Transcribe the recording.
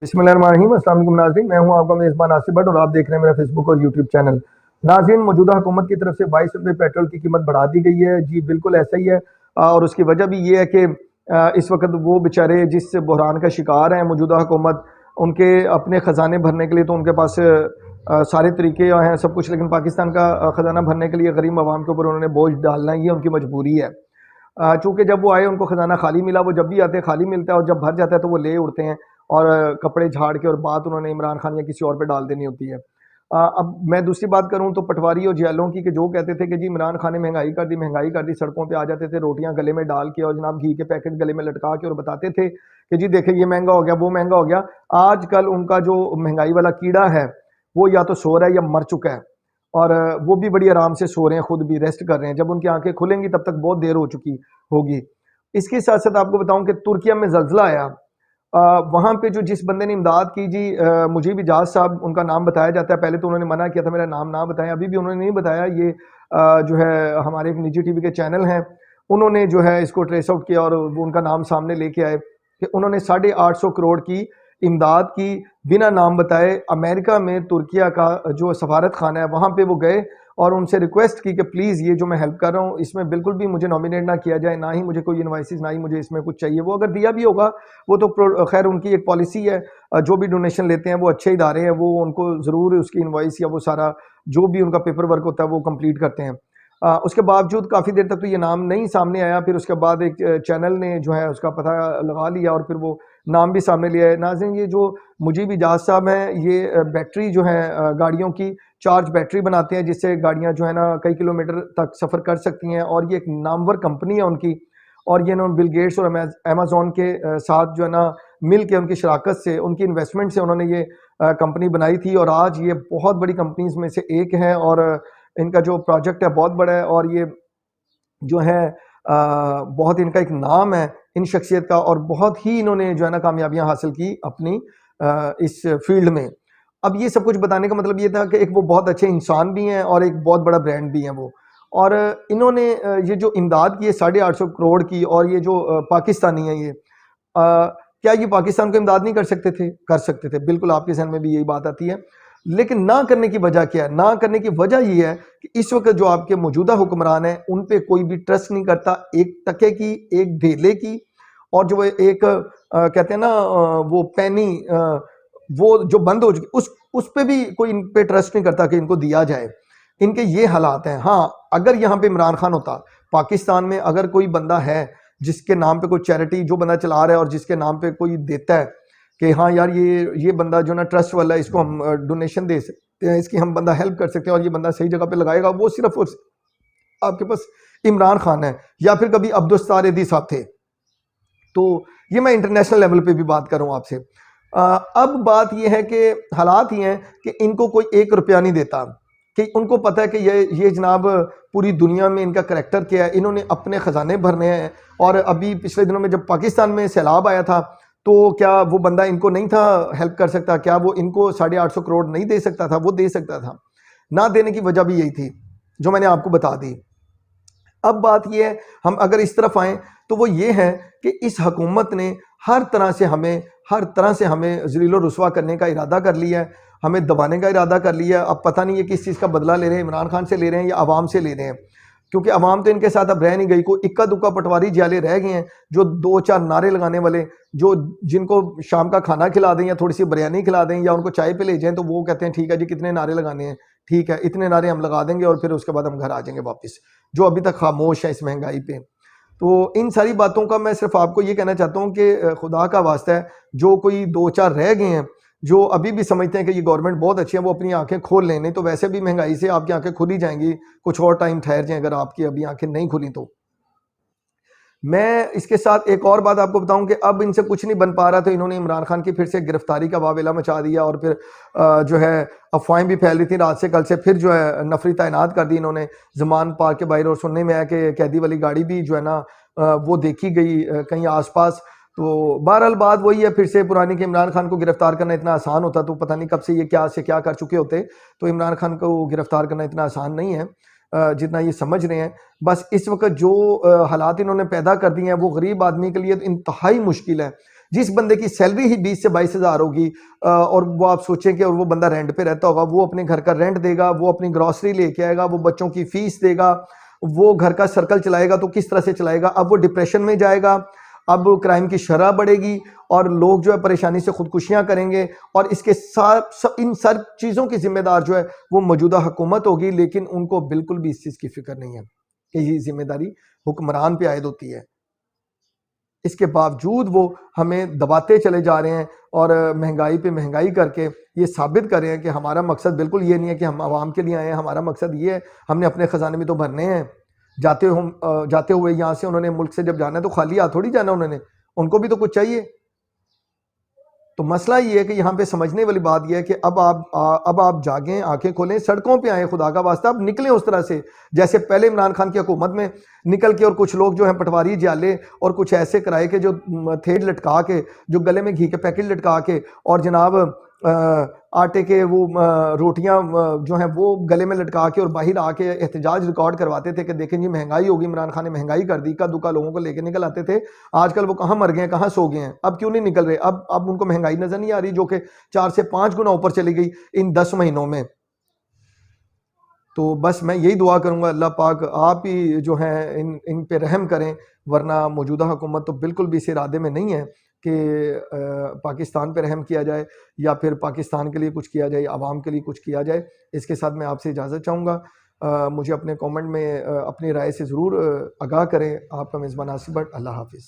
बिस्मिल्लाहिर्रहमानिर्रहीम। अस्सलाम वालेकुम नाज़रीन, मैं हूं आपका मेज़बान आसिफ भट्ट और आप देख रहे हैं मेरा फेसबुक और यूट्यूब चैनल। नाज़रीन, मौजूदा हुकूमत की तरफ से 22 रुपये पेट्रोल की कीमत बढ़ा दी गई है। जी बिल्कुल ऐसा ही है। और उसकी वजह भी ये है कि इस वक्त वो बेचारे जिस बहरान का शिकार हैं मौजूदा हुकूमत, उनके अपने ख़जाने भरने के लिए तो उनके पास सारे तरीके हैं सब कुछ, लेकिन पाकिस्तान का ख़जाना भरने के लिए गरीब आवाम के ऊपर उन्होंने बोझ डालना, ये उनकी मजबूरी है। चूँकि जब वो आए उनको ख़जाना खाली मिला, वो जब भी आते हैं खाली मिलता है और जब भर जाता है तो वो ले उड़ते हैं और कपड़े झाड़ के और बात उन्होंने इमरान खान या किसी और पे डाल देनी होती है। अब मैं दूसरी बात करूँ तो पटवारी और जेलों की, कि जो कहते थे कि जी इमरान खान ने महंगाई कर दी, सड़कों पे आ जाते थे रोटियां गले में डाल के और जनाब घी के पैकेट गले में लटका के और बताते थे कि जी देखे ये महंगा हो गया वो महंगा हो गया। आजकल उनका जो महंगाई वाला कीड़ा है वो या तो सो रहा है या मर चुका है, और वो भी बड़ी आराम से सो रहे हैं, खुद भी रेस्ट कर रहे हैं। जब उनकी आंखें खुलेंगी तब तक बहुत देर हो चुकी होगी। इसके साथ साथ आपको बताऊं कि तुर्किया में जल्जला आया, वहाँ पे जो जिस बंदे ने इमदाद की जी, मुझे भी जाज साहब उनका नाम बताया जाता है। पहले तो उन्होंने मना किया था मेरा नाम ना बताएं, अभी भी उन्होंने नहीं बताया। ये जो है हमारे एक निजी टीवी के चैनल हैं, उन्होंने जो है इसको ट्रेस आउट किया और वो उनका नाम सामने लेके आए कि उन्होंने 850 करोड़ की इमदाद की बिना नाम बताए। अमेरिका में तुर्किया का जो सफारत खाना है वहाँ पे वो गए और उनसे रिक्वेस्ट की कि प्लीज़ ये जो मैं हेल्प कर रहा हूँ इसमें बिल्कुल भी मुझे नॉमिनेट ना किया जाए, ना ही मुझे कोई इनवाइसेस, ना ही मुझे इसमें कुछ चाहिए। वो अगर दिया भी होगा वो तो खैर उनकी एक पॉलिसी है, जो भी डोनेशन लेते हैं वो अच्छे इदारे हैं, वो उनको ज़रूर उसकी इनवाइस या वो सारा जो भी उनका पेपर वर्क होता है वो कंप्लीट करते हैं। उसके बावजूद काफ़ी देर तक तो ये नाम नहीं सामने आया। फिर उसके बाद एक चैनल ने जो है उसका पता लगा लिया और फिर वो नाम भी सामने लिया है। नाज़रीन, ये जो मुजीब इजाज साहब हैं, ये बैटरी जो है गाड़ियों की चार्ज बैटरी बनाते हैं जिससे गाड़ियां जो है ना कई किलोमीटर तक सफ़र कर सकती हैं, और ये एक नामवर कंपनी है उनकी। और ये उन्होंने बिल गेट्स और अमेजोन के साथ जो है ना मिल के उनकी शराकत से, उनकी इन्वेस्टमेंट से उन्होंने ये कंपनी बनाई थी, और आज ये बहुत बड़ी कंपनीज में से एक है। और इनका जो प्रोजेक्ट है बहुत बड़ा है, और ये जो है बहुत इनका एक नाम है इन शख्सियत का, और बहुत ही इन्होंने जो है ना कामयाबियां हासिल की अपनी इस फील्ड में। अब ये सब कुछ बताने का मतलब ये था कि एक वो बहुत अच्छे इंसान भी हैं और एक बहुत बड़ा ब्रांड भी हैं वो। और इन्होंने ये जो इमदाद की है 850 करोड़ की, और ये जो पाकिस्तानी है ये, क्या ये पाकिस्तान को इमदाद नहीं कर सकते थे? कर सकते थे, बिल्कुल आपके जहन में भी यही बात आती है। लेकिन ना करने की वजह क्या है? ना करने की वजह ये है कि इस वक्त जो आपके मौजूदा हुक्मरान हैं उन पे कोई भी ट्रस्ट नहीं करता, एक टके की, एक ढेले की, और जो एक कहते हैं ना वो पैनी, वो जो बंद हो चुकी, उस पे भी कोई इन पे ट्रस्ट नहीं करता कि इनको दिया जाए। इनके ये हालात हैं। हाँ, अगर यहाँ पे इमरान खान होता, पाकिस्तान में अगर कोई बंदा है जिसके नाम पे कोई चैरिटी जो बंदा चला रहा है और जिसके नाम पे कोई देता है कि हाँ यार ये बंदा जो ना ट्रस्ट वाला है, इसको हम डोनेशन दे सकते हैं, इसकी हम बंदा हेल्प कर सकते हैं और ये बंदा सही जगह पे लगाएगा, वो सिर्फ आपके पास इमरान खान है या फिर कभी अब्दुल एदी साहब थे। तो ये मैं इंटरनेशनल लेवल पे भी बात कर रहा हूँ आपसे। अब बात ये है कि हालात ये हैं कि इनको कोई 1 रुपया नहीं देता, कि उनको पता है कि ये जनाब पूरी दुनिया में इनका करैक्टर क्या है, इन्होंने अपने ख़जाने भरने हैं। और अभी पिछले दिनों में जब पाकिस्तान में सैलाब आया था तो क्या वो बंदा इनको नहीं था हेल्प कर सकता? क्या वो इनको 850 करोड़ नहीं दे सकता था? वो दे सकता था। ना देने की वजह भी यही थी जो मैंने आपको बता दी। अब बात यह है, हम अगर इस तरफ आएँ तो वो ये है कि इस हुकूमत ने हर तरह से हमें ज़लील और रुसवा करने का इरादा कर लिया है, हमें दबाने का इरादा कर लिया है। अब पता नहीं है किस चीज़ का बदला ले रहे हैं, इमरान खान से ले रहे हैं या आवाम से ले रहे हैं, क्योंकि आवाम तो इनके साथ अब रह नहीं गई। कोई इक्का दुक्का पटवारी जाले रह गए हैं जो 2-4 नारे लगाने वाले, जो जिनको शाम का खाना खिला दें या थोड़ी सी बिरयानी खिला दें या उनको चाय पे ले जाएं तो वो कहते हैं ठीक है जी कितने नारे लगाने हैं, ठीक है इतने नारे हम लगा देंगे और फिर उसके बाद हम घर आ जाएंगे वापस, जो अभी तक खामोश है इस महंगाई पे। तो इन सारी बातों का मैं सिर्फ आपको ये कहना चाहता हूँ कि खुदा का वास्ता है, जो कोई 2-4 रह गए हैं जो अभी भी समझते हैं कि ये गवर्नमेंट बहुत अच्छी है, वो अपनी आंखें खोल लें, नहीं तो वैसे भी महंगाई से आपकी आंखें खुल ही जाएंगी। कुछ और टाइम ठहर जाएं अगर आपकी अभी आंखें नहीं खुली तो। मैं इसके साथ एक और बात आपको बताऊं कि अब इनसे कुछ नहीं बन पा रहा तो इन्होंने इमरान खान की फिर से गिरफ्तारी का वावेला मचा दिया, और फिर जो है अफवाहें भी फैल रही थी रात से कल से, फिर जो है नफरी तैनात कर दी इन्होंने जमान पार्क के बाहर। और सुनने में आया कि कैदी वाली गाड़ी भी जो है ना वो देखी गई कहीं आसपास। तो बहरहाल बात वही है फिर से पुरानी, कि इमरान खान को गिरफ्तार करना इतना आसान होता तो पता नहीं कब से ये क्या से क्या कर चुके होते। तो इमरान खान को गिरफ्तार करना इतना आसान नहीं है जितना ये समझ रहे हैं। बस इस वक्त जो हालात इन्होंने पैदा कर दिए हैं वो गरीब आदमी के लिए तो इंतहाई मुश्किल है। जिस बंदे की सैलरी ही 20 से 22 हज़ार होगी और वो आप सोचें कि और वो बंदा रेंट पे रहता होगा, वो अपने घर का रेंट देगा, वो अपनी ग्रॉसरी लेके आएगा, वो बच्चों की फीस देगा, वो घर का सर्कल चलाएगा, तो किस तरह से चलाएगा? अब वो डिप्रेशन में जाएगा, अब क्राइम की शरह बढ़ेगी और लोग जो है परेशानी से खुदकुशियां करेंगे और इसके साथ इन सब चीज़ों की जिम्मेदार जो है वो मौजूदा हुकूमत होगी, लेकिन उनको बिल्कुल भी इस चीज़ की फिक्र नहीं है कि ये जिम्मेदारी हुक्मरान पे आयद होती है। इसके बावजूद वो हमें दबाते चले जा रहे हैं और महंगाई पे महंगाई करके ये साबित कर रहे हैं कि हमारा मकसद बिल्कुल ये नहीं है कि हम आवाम के लिए आए हैं, हमारा मकसद ये है, हमने अपने ख़जाने में तो भरने हैं। जाते हुए यहाँ से उन्होंने मुल्क से जब जाना है तो खाली हाथ थोड़ी जाना उन्होंने, उनको भी तो कुछ चाहिए। तो मसला ये है कि यहाँ पे समझने वाली बात यह है कि अब आप जागें, आंखें खोलें, सड़कों पे आए, खुदा का वास्ता अब निकलें उस तरह से जैसे पहले इमरान खान की हुकूमत में निकल के, और कुछ लोग जो हैं पटवारी जाले और कुछ ऐसे कराए के जो थेट लटका के, जो गले में घी के पैकेट लटका के और जनाब आटे के वो रोटियां जो हैं वो गले में लटका के और बाहर आके एहतजाज रिकॉर्ड करवाते थे कि देखें जी महंगाई होगी, इमरान खान ने महंगाई कर दी, इक्का दुक्का लोगों को लेके निकल आते थे। आजकल वो कहाँ मर गए हैं, कहाँ सो गए हैं, अब क्यों नहीं निकल रहे? अब उनको महंगाई नजर नहीं आ रही जो कि 4 से 5 गुना ऊपर चली गई इन 10 महीनों में। तो बस मैं यही दुआ करूंगा अल्लाह पाक आप ही जो हैं इन पे रहम करें, वरना मौजूदा हुकूमत तो बिल्कुल भी इस इरादे में नहीं है कि पाकिस्तान पे रहम किया जाए या फिर पाकिस्तान के लिए कुछ किया जाए, आवाम के लिए कुछ किया जाए। इसके साथ मैं आपसे इजाज़त चाहूँगा। मुझे अपने कमेंट में अपनी राय से ज़रूर आगाह करें। आपका मेज़बान आसिफ भट्ट, अल्लाह हाफ़िज़।